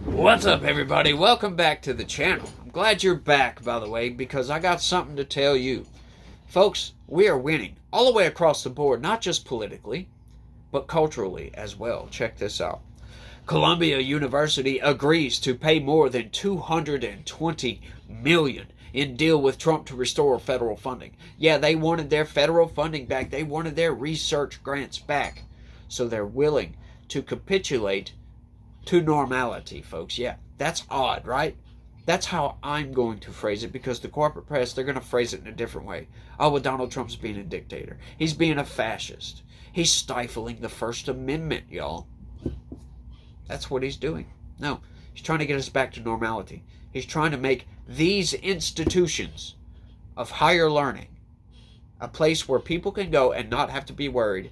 What's up, everybody? Welcome back to the channel. I'm glad you're back, by the way, because I got something to tell you. Folks, we are winning all the way across the board, not just politically, but culturally as well. Check this out. Columbia University agrees to pay more than $220 million in deal with Trump to restore federal funding. Yeah, they wanted their federal funding back. They wanted their research grants back. So they're willing to capitulate to normality, folks. Yeah, that's odd, right? That's how I'm going to phrase it, because the corporate press, they're going to phrase it in a different way. Oh, well, Donald Trump's being a dictator. He's being a fascist. He's stifling the First Amendment, y'all. That's what he's doing. No, he's trying to get us back to normality. He's trying to make these institutions of higher learning a place where people can go and not have to be worried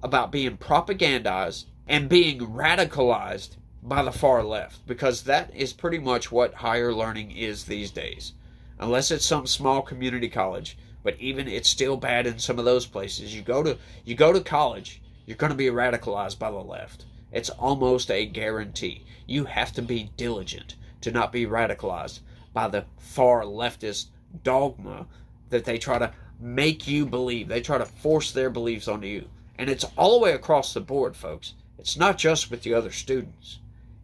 about being propagandized and being radicalized by the far left, because that is pretty much what higher learning is these days. Unless it's some small community college, but even it's still bad in some of those places. You go to college, you're going to be radicalized by the left. It's almost a guarantee. You have to be diligent to not be radicalized by the far leftist dogma that they try to make you believe. They try to force their beliefs onto you. And it's all the way across the board, folks. It's not just with the other students.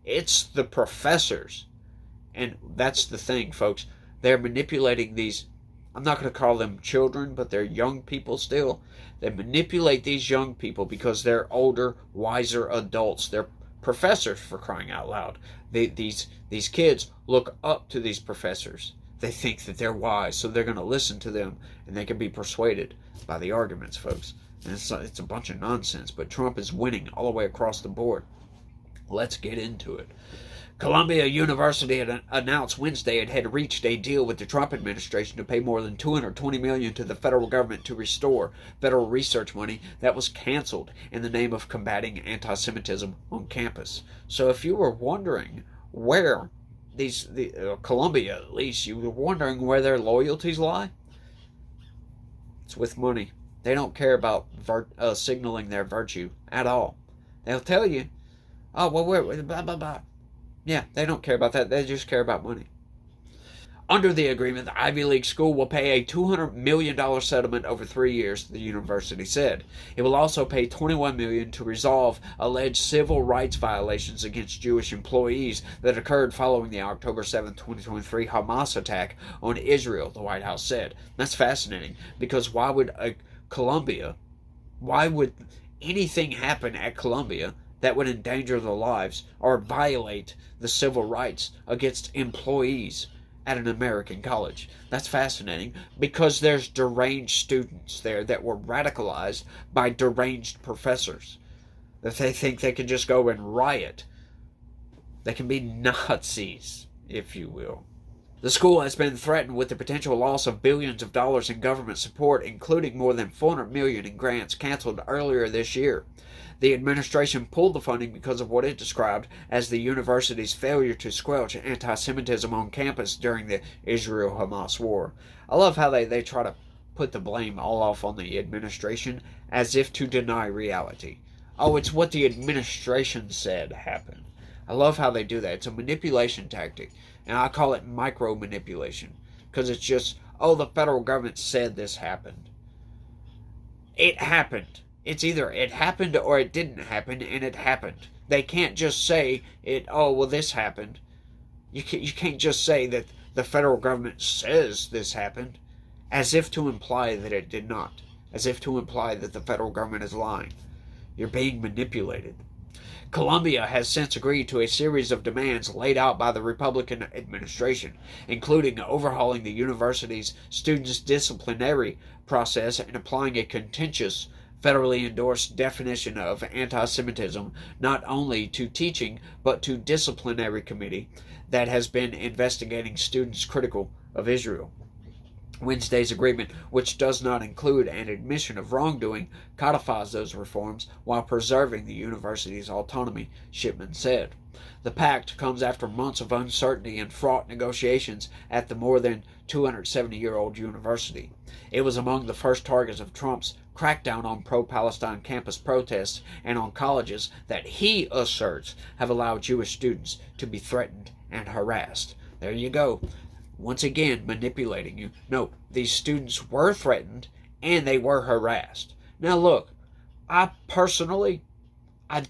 It's the professors. And that's the thing, folks. They're manipulating these, I'm not going to call them children, but they're young people still. They manipulate these young people because they're older, wiser adults. They're professors, for crying out loud. These kids look up to these professors. They think that they're wise, so they're going to listen to them, and they can be persuaded by the arguments, folks. And it's a bunch of nonsense, but Trump is winning all the way across the board. Let's get into it. Columbia University had announced Wednesday it had reached a deal with the Trump administration to pay more than $220 million to the federal government to restore federal research money that was canceled in the name of combating anti-Semitism on campus. So if you were wondering where Columbia, at least, you were wondering where their loyalties lie, it's with money. They don't care about signaling their virtue at all. They'll tell you, oh, well, we're blah, blah, blah. Yeah, they don't care about that. They just care about money. Under the agreement, the Ivy League school will pay a $200 million settlement over 3 years, the university said. It will also pay $21 million to resolve alleged civil rights violations against Jewish employees that occurred following the October 7, 2023 Hamas attack on Israel, the White House said. That's fascinating, because why would anything happen at Columbia that would endanger the lives or violate the civil rights against employees at an American college? That's fascinating, because there's deranged students there that were radicalized by deranged professors, that they think they can just go and riot. They can be Nazis, if you will. The school has been threatened with the potential loss of billions of dollars in government support, including more than $400 million in grants canceled earlier this year. The administration pulled the funding because of what it described as the university's failure to squelch anti-Semitism on campus during the Israel-Hamas war. I love how they try to put the blame all off on the administration as if to deny reality. Oh, it's what the administration said happened. I love how they do that. It's a manipulation tactic, and I call it micro-manipulation, because it's just, oh, the federal government said this happened. It happened. It's either it happened or it didn't happen, and it happened. They can't just say it, oh, well, this happened. You can't just say that the federal government says this happened, as if to imply that it did not, as if to imply that the federal government is lying. You're being manipulated. Columbia has since agreed to a series of demands laid out by the Republican administration, including overhauling the university's students' disciplinary process and applying a contentious, federally endorsed definition of anti-Semitism not only to teaching but to disciplinary committee that has been investigating students critical of Israel. Wednesday's agreement, which does not include an admission of wrongdoing, codifies those reforms while preserving the university's autonomy, Shipman said. The pact comes after months of uncertainty and fraught negotiations at the more than 270-year-old university. It was among the first targets of Trump's crackdown on pro-Palestine campus protests and on colleges that he asserts have allowed Jewish students to be threatened and harassed. There you go. Once again, manipulating you. No, these students were threatened and they were harassed. Now look, I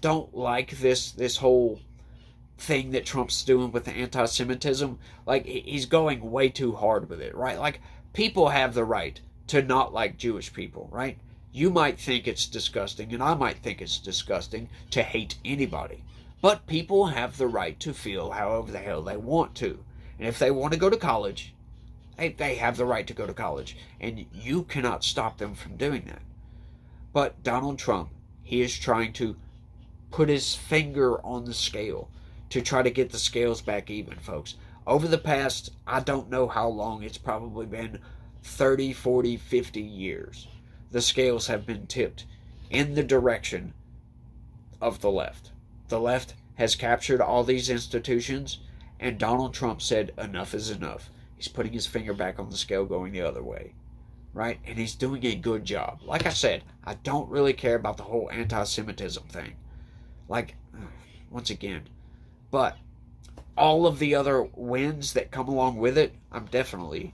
don't like this whole thing that Trump's doing with the anti-Semitism. Like, he's going way too hard with it, right? Like, people have the right to not like Jewish people, right? You might think it's disgusting, and I might think it's disgusting to hate anybody. But people have the right to feel however the hell they want to. And if they want to go to college, they have the right to go to college. And you cannot stop them from doing that. But Donald Trump, he is trying to put his finger on the scale to try to get the scales back even, folks. Over the past, I don't know how long, it's probably been 30, 40, 50 years, the scales have been tipped in the direction of the left. The left has captured all these institutions, and Donald Trump said enough is enough. He's putting his finger back on the scale going the other way, right? And he's doing a good job. Like I said, I don't really care about the whole anti-Semitism thing. Like, once again, but all of the other wins that come along with it, I'm definitely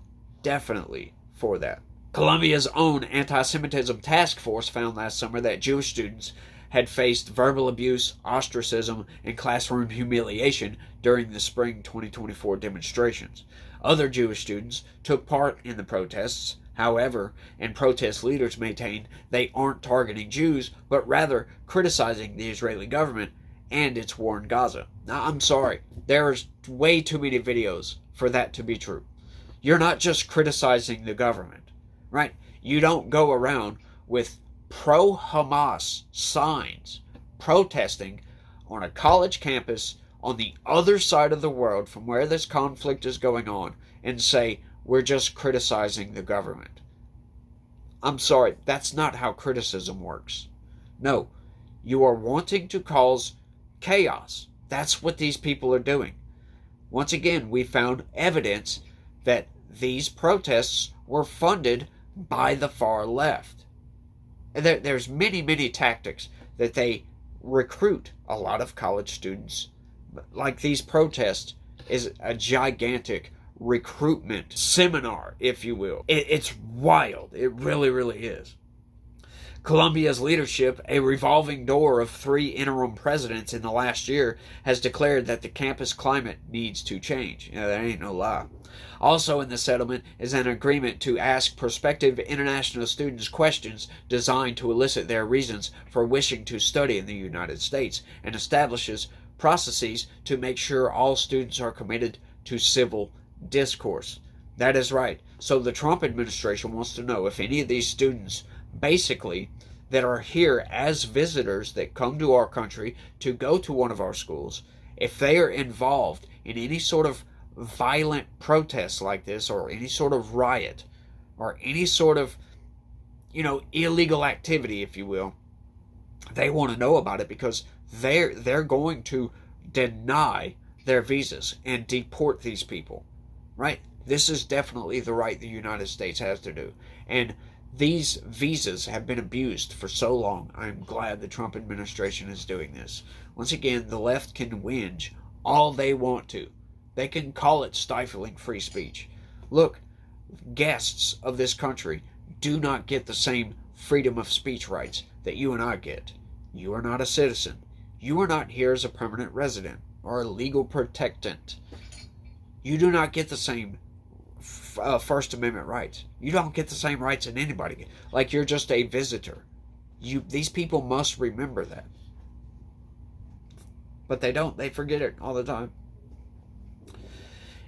for that. Columbia's own anti-Semitism task force found last summer that Jewish students had faced verbal abuse, ostracism, and classroom humiliation during the spring 2024 demonstrations. Other Jewish students took part in the protests, however, and protest leaders maintain they aren't targeting Jews, but rather criticizing the Israeli government and its war in Gaza. Now, I'm sorry, there's way too many videos for that to be true. You're not just criticizing the government, right? You don't go around with pro-Hamas signs protesting on a college campus on the other side of the world from where this conflict is going on and say, we're just criticizing the government. I'm sorry, that's not how criticism works. No, you are wanting to cause chaos. That's what these people are doing. Once again, we found evidence that these protests were funded by the far left. There's many tactics that they recruit a lot of college students. Like, these protests is a gigantic recruitment seminar, if you will. It's wild. It really is. Columbia's leadership, a revolving door of 3 interim presidents in the last year, has declared that the campus climate needs to change. That ain't no lie. Also in the settlement is an agreement to ask prospective international students questions designed to elicit their reasons for wishing to study in the United States, and establishes processes to make sure all students are committed to civil discourse. That is right. So the Trump administration wants to know if any of these students, basically, that are here as visitors that come to our country to go to one of our schools, if they are involved in any sort of violent protest like this, or any sort of riot, or any sort of, illegal activity, if you will, they want to know about it, because they're going to deny their visas and deport these people, right? This is definitely the right the United States has to do. And these visas have been abused for so long. I'm glad the Trump administration is doing this. Once again, the left can whinge all they want to. They can call it stifling free speech. Look, guests of this country do not get the same freedom of speech rights that you and I get. You are not a citizen. You are not here as a permanent resident or a legal protectant. You do not get the same First Amendment rights. You don't get the same rights that anybody gets. Like, you're just a visitor. These people must remember that. But they don't. They forget it all the time.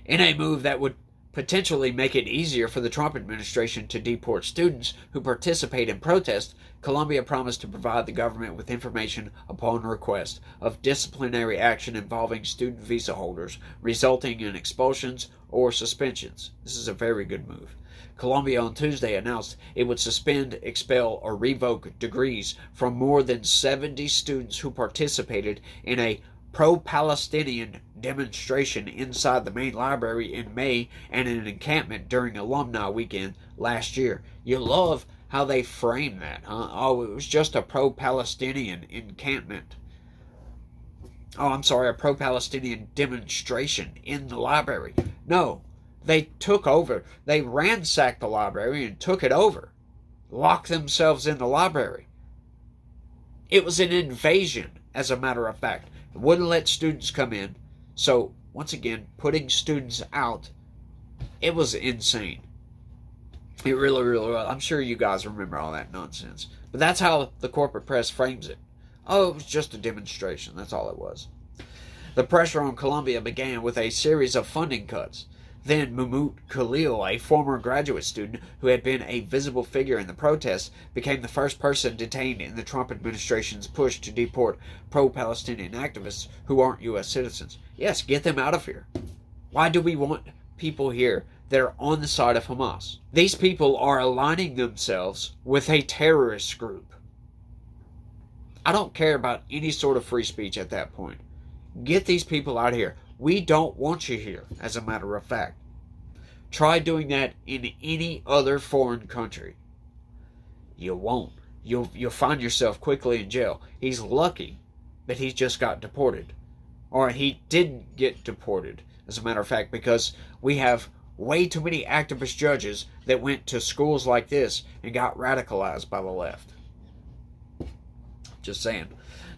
In a move that would potentially make it easier for the Trump administration to deport students who participate in protests, Columbia promised to provide the government with information upon request of disciplinary action involving student visa holders, resulting in expulsions or suspensions. This is a very good move. Columbia on Tuesday announced it would suspend, expel, or revoke degrees from more than 70 students who participated in a pro-Palestinian demonstration inside the main library in May and an encampment during Alumni Weekend last year. You love how they frame that, huh? Oh, it was just a pro-Palestinian encampment. Oh, I'm sorry, a pro-Palestinian demonstration in the library. No, they took over. They ransacked the library and took it over. Locked themselves in the library. It was an invasion, as a matter of fact. It wouldn't let students come in. So, once again, putting students out, it was insane. It really, really was. I'm sure you guys remember all that nonsense. But that's how the corporate press frames it. Oh, it was just a demonstration. That's all it was. The pressure on Columbia began with a series of funding cuts. Then Mahmoud Khalil, a former graduate student who had been a visible figure in the protests, became the first person detained in the Trump administration's push to deport pro-Palestinian activists who aren't U.S. citizens. Yes, get them out of here. Why do we want people here that are on the side of Hamas? These people are aligning themselves with a terrorist group. I don't care about any sort of free speech at that point. Get these people out of here. We don't want you here, as a matter of fact. Try doing that in any other foreign country. You won't. You'll find yourself quickly in jail. He's lucky that he just got deported. Or he didn't get deported, as a matter of fact, because we have way too many activist judges that went to schools like this and got radicalized by the left. Just saying.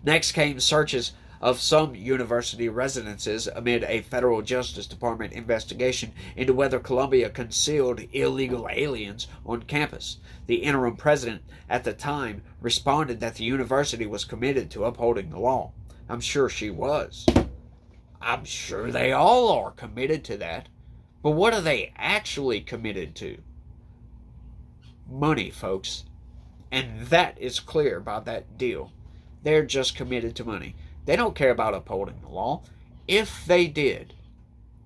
Next came searches of some university residences amid a federal Justice Department investigation into whether Columbia concealed illegal aliens on campus. The interim president at the time responded that the university was committed to upholding the law. I'm sure she was. I'm sure they all are committed to that. But what are they actually committed to? Money, folks. And that is clear by that deal. They're just committed to money. They don't care about upholding the law. If they did,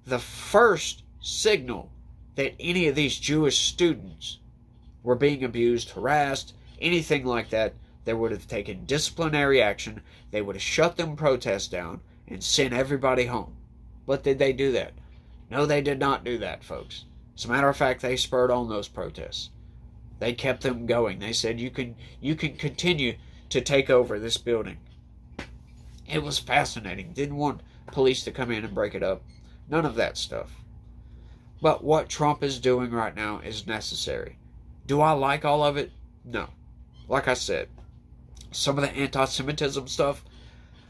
the first signal that any of these Jewish students were being abused, harassed, anything like that, they would have taken disciplinary action. They would have shut them protests down and sent everybody home. But did they do that? No, they did not do that, folks. As a matter of fact, they spurred on those protests. They kept them going. They said, you can continue to take over this building. It was fascinating. Didn't want police to come in and break it up. None of that stuff. But what Trump is doing right now is necessary. Do I like all of it? No. Like I said, some of the anti-Semitism stuff,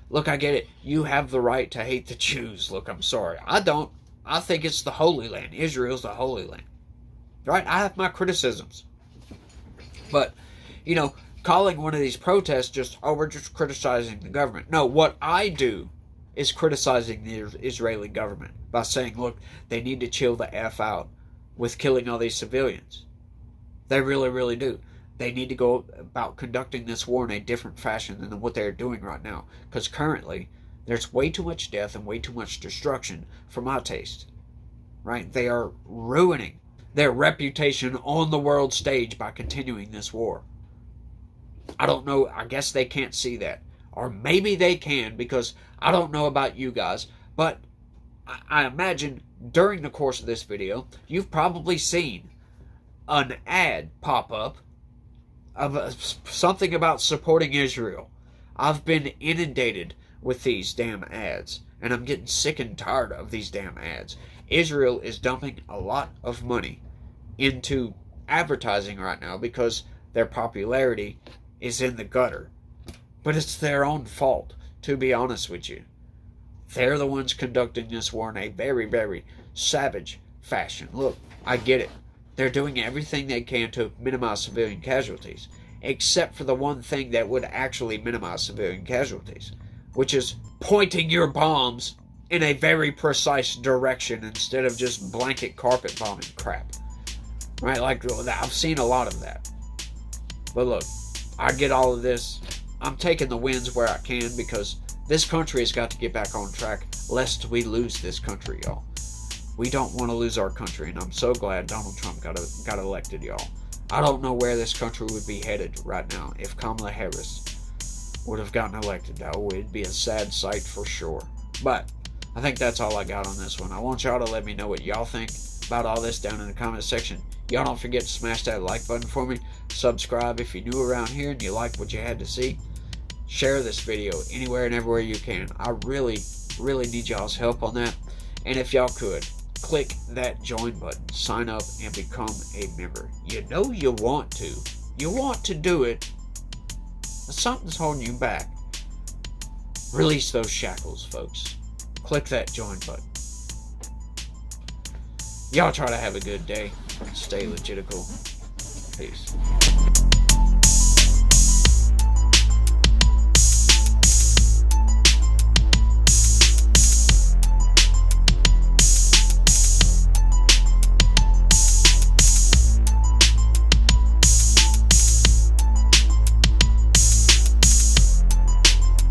look, I get it. You have the right to hate the Jews. Look, I'm sorry. I don't. I think it's the Holy Land. Israel's the Holy Land. Right? I have my criticisms. But, you know, calling one of these protests just, oh, we're just criticizing the government. No, what I do is criticizing the Israeli government by saying, look, they need to chill the F out with killing all these civilians. They really, really do. They need to go about conducting this war in a different fashion than what they're doing right now. Because currently, there's way too much death and way too much destruction for my taste. Right? They are ruining their reputation on the world stage by continuing this war. I don't know. I guess they can't see that. Or maybe they can, because I don't know about you guys, but I imagine during the course of this video, you've probably seen an ad pop up of something about supporting Israel. I've been inundated with these damn ads, and I'm getting sick and tired of these damn ads. Israel is dumping a lot of money into advertising right now because their popularity is in the gutter. But it's their own fault, to be honest with you. They're the ones conducting this war in a very, very savage fashion. Look, I get it. They're doing everything they can to minimize civilian casualties, except for the one thing that would actually minimize civilian casualties, which is pointing your bombs in a very precise direction instead of just blanket carpet bombing crap. Right? Like, I've seen a lot of that. But look, I get all of this. I'm taking the wins where I can, because this country has got to get back on track lest we lose this country, y'all. We don't want to lose our country, and I'm so glad Donald Trump got elected, y'all. I don't know where this country would be headed right now if Kamala Harris would have gotten elected. That would be a sad sight for sure. But I think that's all I got on this one. I want y'all to let me know what y'all think about all this down in the comment section. Y'all don't forget to smash that like button for me. Subscribe if you're new around here and you like what you had to see. Share this video anywhere and everywhere you can. I really need y'all's help on that. And if y'all could, click that join button, sign up, and become a member. You know you want to. You want to do it, but something's holding you back. Release those shackles, folks. Click that join button. Y'all try to have a good day. Stay legitical. Peace.